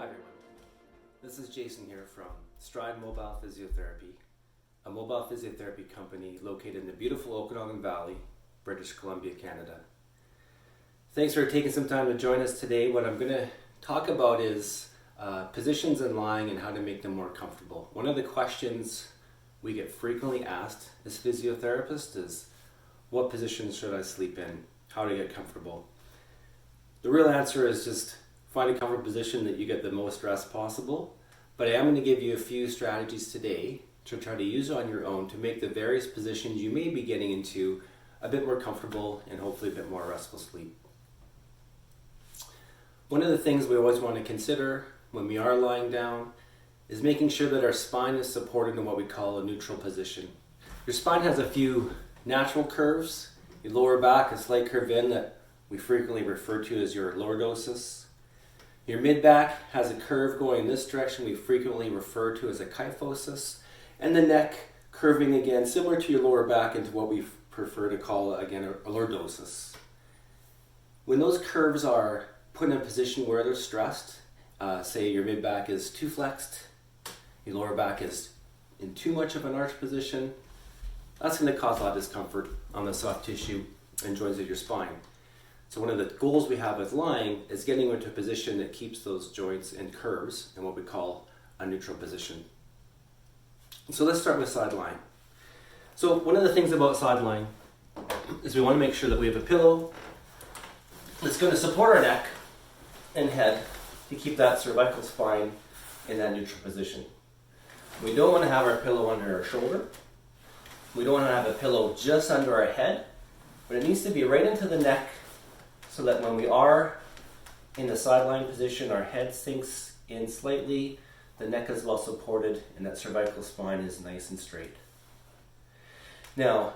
Hi everyone, this is Jason here from Stride Mobile Physiotherapy, a mobile physiotherapy company located in the beautiful Okanagan Valley, British Columbia, Canada. Thanks for taking some time to join us today. What I'm going to talk about is positions in lying and how to make them more comfortable. One of the questions we get frequently asked as physiotherapists is, what positions should I sleep in? How to get comfortable? The real answer is just find a comfortable position that you get the most rest possible. But I am going to give you a few strategies today to try to use on your own to make the various positions you may be getting into a bit more comfortable and hopefully a bit more restful sleep. One of the things we always want to consider when we are lying down is making sure that our spine is supported in what we call a neutral position. Your spine has a few natural curves. Your lower back, a slight curve in that we frequently refer to as your lordosis. Your mid-back has a curve going in this direction we frequently refer to as a kyphosis, and the neck curving again similar to your lower back into what we prefer to call again a lordosis. When those curves are put in a position where they're stressed, say your mid-back is too flexed, your lower back is in too much of an arch position, that's going to cause a lot of discomfort on the soft tissue and joints of your spine. So one of the goals we have with lying is getting into a position that keeps those joints and curves in what we call a neutral position. So let's start with side lying. So one of the things about side lying is we want to make sure that we have a pillow that's going to support our neck and head to keep that cervical spine in that neutral position. We don't want to have our pillow under our shoulder. We don't want to have a pillow just under our head, but it needs to be right into the neck, so that when we are in the side lying position, our head sinks in slightly, the neck is well supported, and that cervical spine is nice and straight. Now,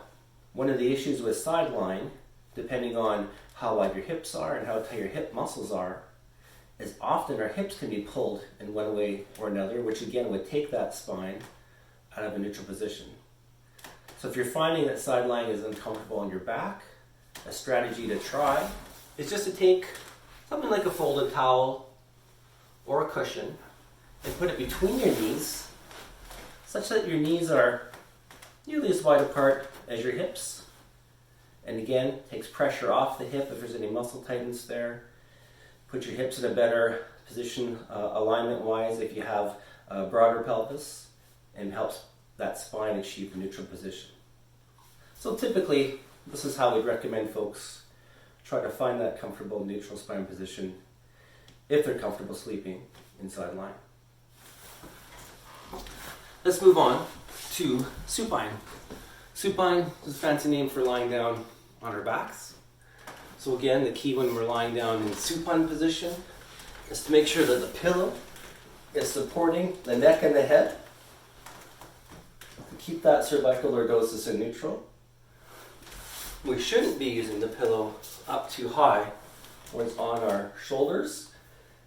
one of the issues with side lying, depending on how wide your hips are and how tight your hip muscles are, is often our hips can be pulled in one way or another, which again would take that spine out of a neutral position. So if you're finding that side lying is uncomfortable on your back, a strategy to try is just to take something like a folded towel or a cushion and put it between your knees such that your knees are nearly as wide apart as your hips. And again, takes pressure off the hip if there's any muscle tightness there. Put your hips in a better position alignment-wise if you have a broader pelvis, and helps that spine achieve the neutral position. So typically, this is how we'd recommend folks try to find that comfortable neutral spine position if they're comfortable sleeping in side lying. Let's move on to supine. Supine is a fancy name for lying down on our backs. So again, the key when we're lying down in supine position is to make sure that the pillow is supporting the neck and the head to keep that cervical lordosis in neutral. We shouldn't be using the pillow up too high where it's on our shoulders.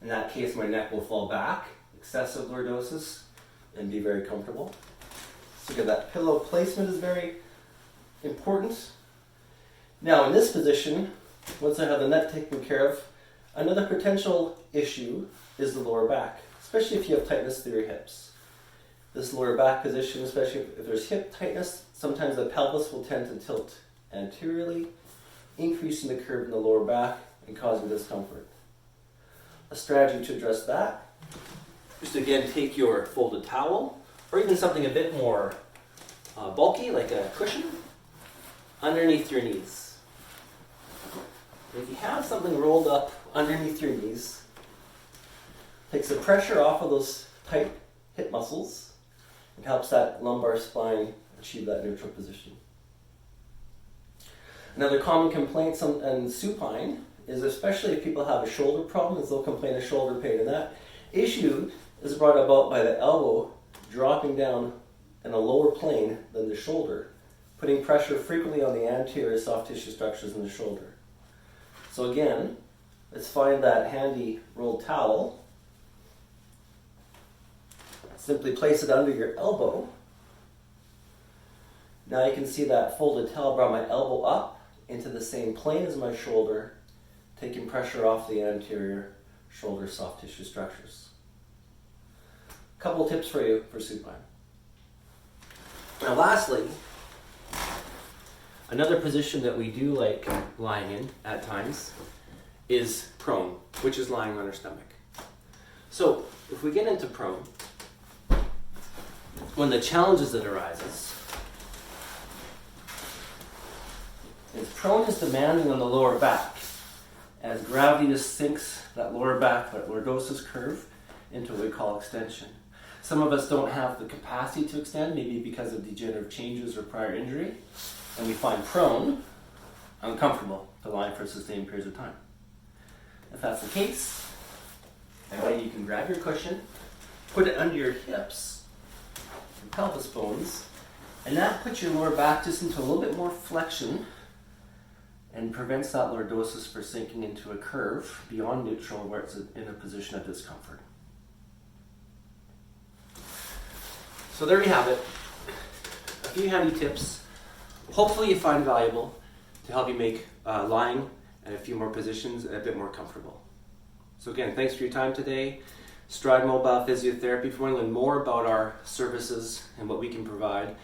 In that case, my neck will fall back, excessive lordosis, and be very comfortable. So again, that pillow placement is very important. Now in this position, once I have the neck taken care of, another potential issue is the lower back, especially if you have tightness through your hips. This lower back position, especially if there's hip tightness, sometimes the pelvis will tend to tilt anteriorly, increasing the curve in the lower back and causing discomfort. A strategy to address that is to again take your folded towel or even something a bit more bulky like a cushion underneath your knees. And if you have something rolled up underneath your knees, takes the pressure off of those tight hip muscles and helps that lumbar spine achieve that neutral position. Another common complaint in supine is, especially if people have a shoulder problem, is they'll complain of shoulder pain. And that issue is brought about by the elbow dropping down in a lower plane than the shoulder, putting pressure frequently on the anterior soft tissue structures in the shoulder. So again, let's find that handy rolled towel. Simply place it under your elbow. Now you can see that folded towel brought my elbow up into the same plane as my shoulder, taking pressure off the anterior shoulder soft tissue structures. couple tips for you for supine. Now lastly, another position that we do like lying in at times is prone, which is lying on our stomach. So if we get into prone, one of the challenges that arises is prone is demanding on the lower back as gravity just sinks that lower back, that lordosis curve, into what we call extension. Some of us don't have the capacity to extend, maybe because of degenerative changes or prior injury, and we find prone uncomfortable to lie for sustained periods of time. If that's the case, then you can grab your cushion, put it under your hips, your pelvis bones, and that puts your lower back just into a little bit more flexion and prevents that lordosis from sinking into a curve beyond neutral where it's in a position of discomfort. So there you have it. A few handy tips. Hopefully you find valuable to help you make lying and a few more positions a bit more comfortable. So again, thanks for your time today. Stride Mobile Physiotherapy. If you want to learn more about our services and what we can provide,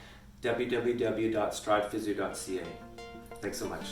www.stridephysio.ca. Thanks so much.